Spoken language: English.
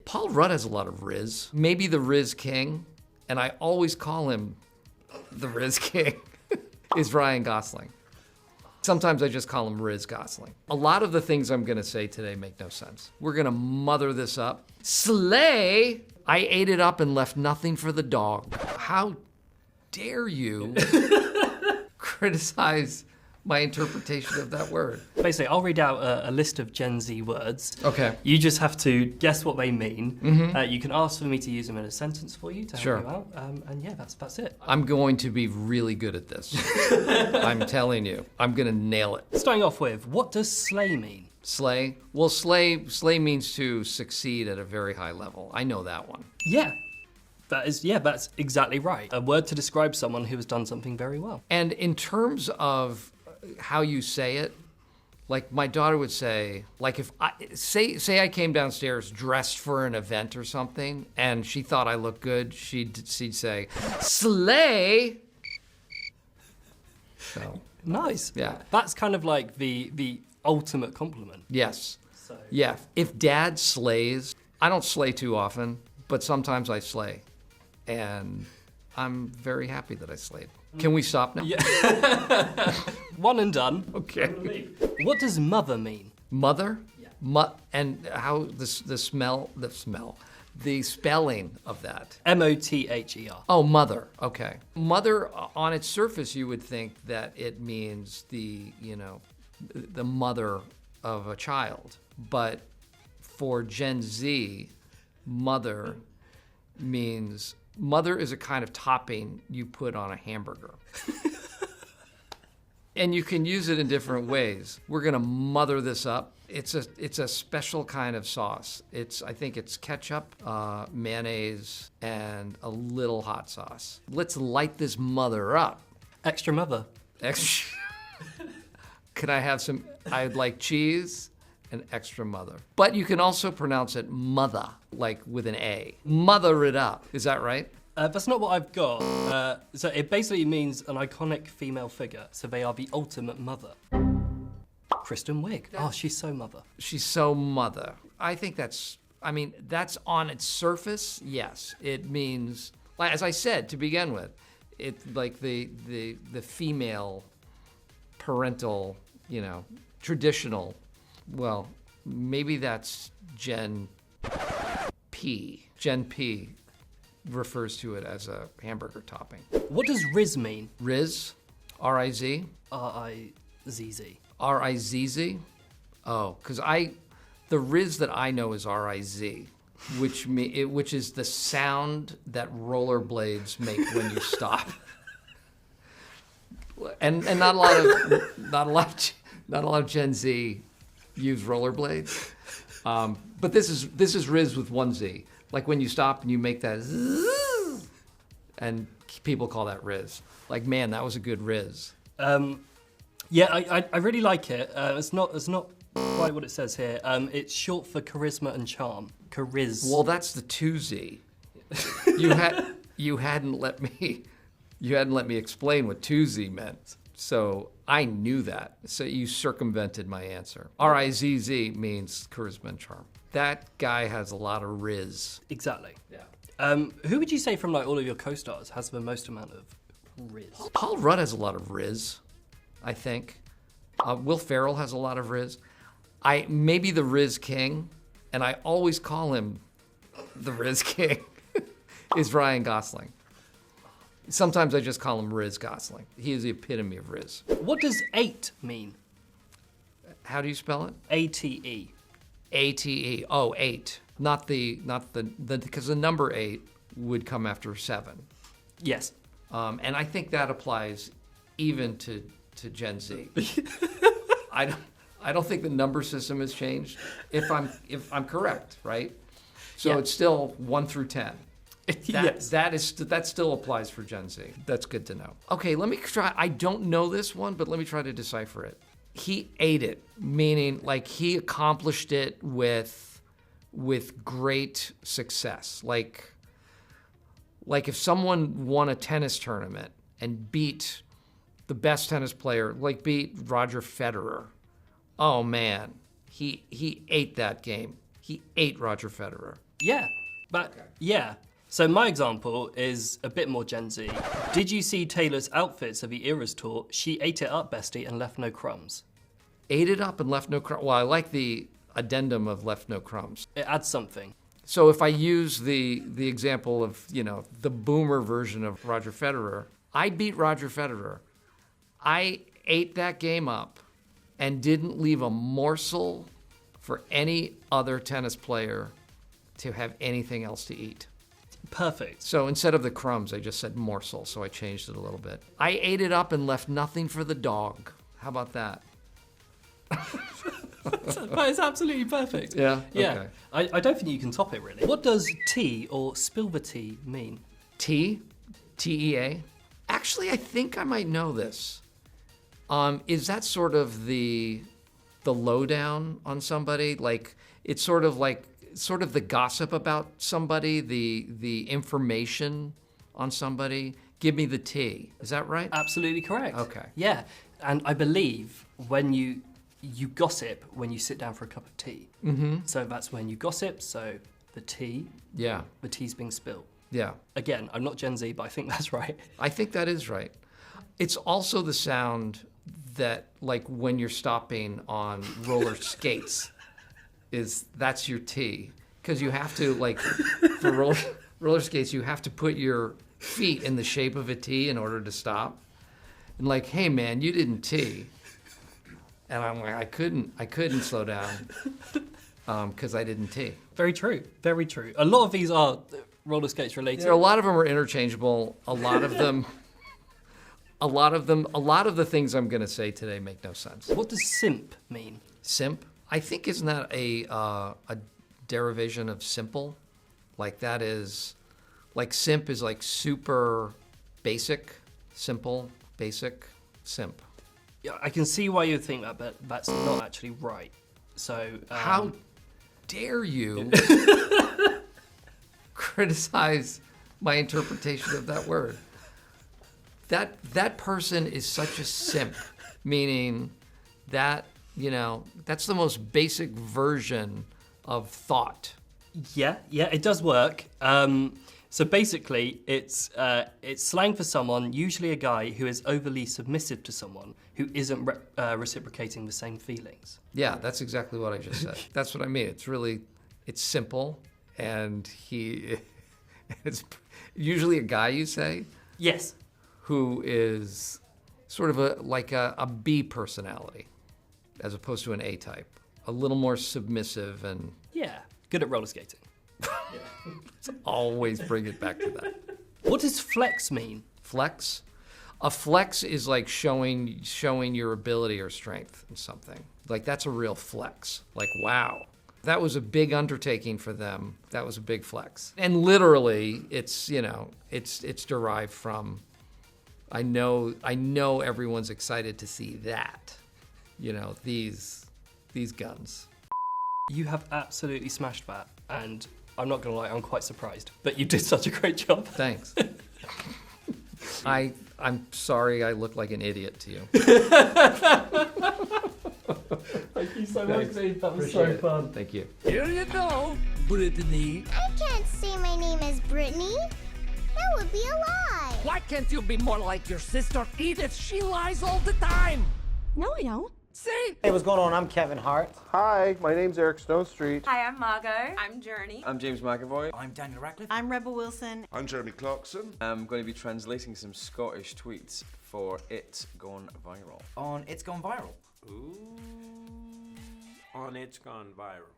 Paul Rudd has a lot of Rizz. Maybe the Rizz King, and I always call him the Rizz King, is Ryan Gosling. Sometimes I just call him Rizz Gosling. A lot of the things I'm gonna say today make no sense. We're gonna mother this up. Slay! I ate it up and left nothing for the dog. How dare you criticize my interpretation of that word? Basically, I'll read out a list of Gen Z words. Okay. You just have to guess what they mean. Mm-hmm. You can ask for me to use them in a sentence for you to help Sure. you out. And yeah, that's it. I'm going to be really good at this. I'm telling you, I'm gonna nail it. Starting off with, what does slay mean? Slay? Well, slay means to succeed at a very high level. I know that one. Yeah. That's exactly right. A word to describe someone who has done something very well. And in terms of how you say it, like my daughter would say, like if I say I came downstairs dressed for an event or something, and she thought I looked good, she'd say, slay. So Nice. yeah. That's kind of like the ultimate compliment. Yes. Yeah. If dad slays, I don't slay too often, but sometimes I slay. And I'm very happy that I slayed. Can we stop now? Yeah. One and done. Okay. What does mother mean? Mother? Yeah. And how the spelling of that. M-O-T-H-E-R. Oh, mother. Okay. Mother, on its surface, you would think that it means the mother of a child. But for Gen Z, mother is a kind of topping you put on a hamburger. And you can use it in different ways. We're gonna mother this up. It's a special kind of sauce. I think it's ketchup, mayonnaise, and a little hot sauce. Let's light this mother up. Extra mother. Could I have some? I'd like cheese and extra mother. But you can also pronounce it mother, like with an A. Mother it up. Is that right? That's not what I've got. So it basically means an iconic female figure. So they are the ultimate mother. Kristen Wiig. Oh, she's so mother. She's so mother. I think that's on its surface, yes. It means, like, as I said to begin with, it's like the female parental, traditional. Well, maybe that's Gen P. Gen P refers to it as a hamburger topping. What does Rizz mean? Rizz, R-I-Z. R-I-Z-Z. R-I-Z-Z? Oh, because the Rizz that I know is R-I-Z, which is the sound that rollerblades make when you stop. And not a lot of Gen Z use rollerblades. But this is Rizz with one Z. Like when you stop and you make that zzz, and people call that Rizz. Like, man, that was a good Rizz. Yeah, I really like it. It's not quite what it says here. It's short for charisma and charm. Chariz. Well, that's the 2Z. You hadn't let me explain what 2Z meant. So I knew that. So you circumvented my answer. R-I-Z-Z means charisma and charm. That guy has a lot of Rizz. Exactly. Yeah. Who would you say from like all of your co-stars has the most amount of Rizz? Paul Rudd has a lot of Rizz, I think. Will Ferrell has a lot of Rizz. Maybe the Rizz King, and I always call him the Rizz King, is Ryan Gosling. Sometimes I just call him Rizz Gosling. He is the epitome of Rizz. What does 8 mean? How do you spell it? A-T-E. A-T-E. Oh, 8. Not the because the number 8 would come after 7. Yes. And I think that applies even to Gen Z. I don't think the number system has changed. If I'm correct, right? So Yeah. it's still 1 through 10. Yes. That still applies for Gen Z. That's good to know. Okay, let me try. I don't know this one, but let me try to decipher it. He ate it, meaning like he accomplished it with great success. Like if someone won a tennis tournament and beat the best tennis player, like beat Roger Federer. Oh man, he ate that game. He ate Roger Federer. Yeah, but yeah. So my example is a bit more Gen Z. Did you see Taylor's outfits of the Eras tour? She ate it up, bestie, and left no crumbs. Ate it up and left no crumbs. Well, I like the addendum of left no crumbs. It adds something. So if I use the example of, the boomer version of Roger Federer, I beat Roger Federer. I ate that game up and didn't leave a morsel for any other tennis player to have anything else to eat. Perfect. So instead of the crumbs, I just said morsel, so I changed it a little bit. I ate it up and left nothing for the dog. How about that? But it's absolutely perfect. Yeah? Yeah. Okay. I don't think you can top it, really. What does tea or spilver tea mean? T? T-E-A? Actually, I think I might know this. Is that sort of the lowdown on somebody? Like, it's sort of the gossip about somebody, the information on somebody. Give me the tea. Is that right? Absolutely correct. Okay. Yeah, and I believe when you gossip when you sit down for a cup of tea. Mm-hmm. So that's when you gossip, so the tea. Yeah. The tea's being spilled. Yeah. Again, I'm not Gen Z, but I think that's right. I think that is right. It's also the sound that, like, when you're stopping on roller skates, that's your T. Because you have to, like, for roller skates, you have to put your feet in the shape of a T in order to stop. And like, hey man, you didn't T. And I'm like, I couldn't slow down because I didn't T. Very true, very true. A lot of these are roller skates related. A lot of them are interchangeable. A lot of the things I'm going to say today make no sense. What does simp mean? Simp? I think isn't that a derivation of simple? Like that is, like simp is like super basic, simple, basic, simp. Yeah, I can see why you'd think that, but that's not actually right. So How dare you criticize my interpretation of that word? That person is such a simp, meaning that, that's the most basic version of thought. Yeah, it does work. So basically, it's slang for someone, usually a guy, who is overly submissive to someone who isn't reciprocating the same feelings. Yeah, that's exactly what I just said. That's what I mean. It's simple, and it's usually a guy, you say? Yes. Who is sort of a B personality, as opposed to an A type. A little more submissive and... Yeah, good at roller skating. Always bring it back to that. What does flex mean? Flex? A flex is like showing your ability or strength in something. Like that's a real flex. Like, wow. That was a big undertaking for them. That was a big flex. And literally, it's derived from, I know everyone's excited to see that. These guns. You have absolutely smashed that, and I'm not gonna lie, I'm quite surprised. But you did such a great job. Thanks. I'm sorry I look like an idiot to you. Thank you so much, Steve. That was Appreciate so fun. Thank you. Here you go, Brittany. I can't say my name is Brittany. That would be a lie. Why can't you be more like your sister Edith? She lies all the time. No, I don't. See? Hey, what's going on? I'm Kevin Hart. Hi, my name's Eric Stonestreet. Hi, I'm Margot. I'm Journey. I'm James McAvoy. I'm Daniel Radcliffe. I'm Rebel Wilson. I'm Jeremy Clarkson. I'm going to be translating some Scottish tweets for It's Gone Viral. On It's Gone Viral. Ooh, on It's Gone Viral.